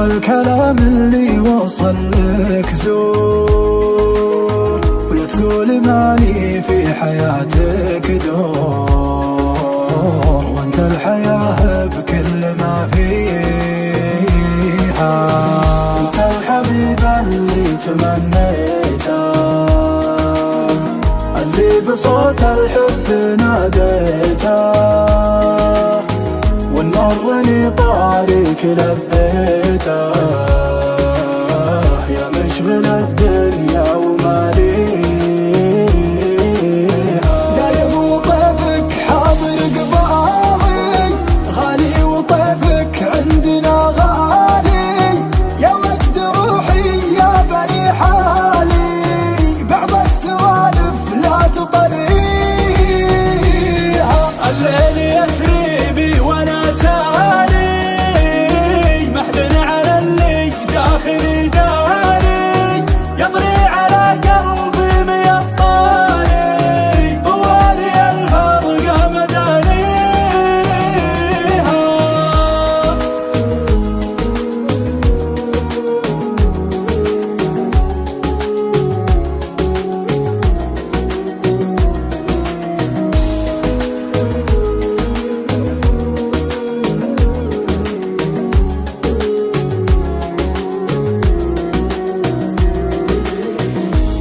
والكلام اللي وصل لك زور، ولا تقول مالي في حياتك دور، وانت الحياة بكل ما فيها. انت الحبيب اللي تمنيته، اللي بصوت الحب ناديته، والمرني طارق لبيته، يا مشغل الدنيا وماليها. دايم وطيفك حاضر قبالي، غالي وطيفك عندنا غالي، يا مجد روحي يا بني حالي، بعض السوالف لا تطريها. الليل يسري بي وانا سالي، محزن على اللي داخلي داري، يطري على قلبي ميطالي، طوالي الفرقة مدانيها.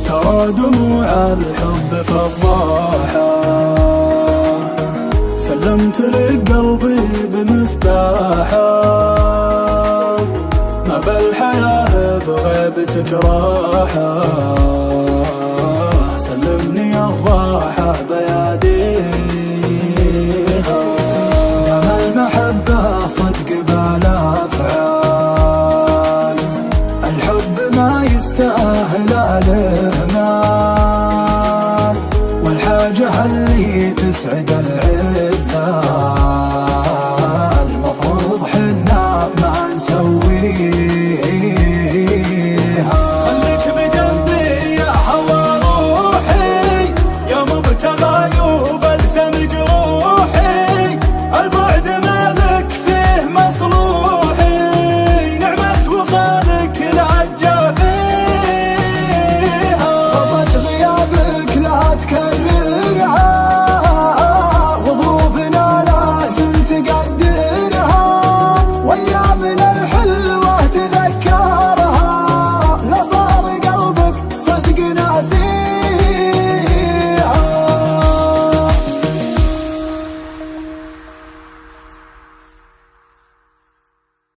ترى دموع الحب فضاحة، سلمت لك قلبي بمفتاحه، ما بالحياة بغيبتك راحة، سلمني الراحة بياديها. دام المحبة صدق بالأفعال، الحب ما يستاهل الإهمال، والحاجة اللي تسعد العذال، المفروض حنا ما نسويها.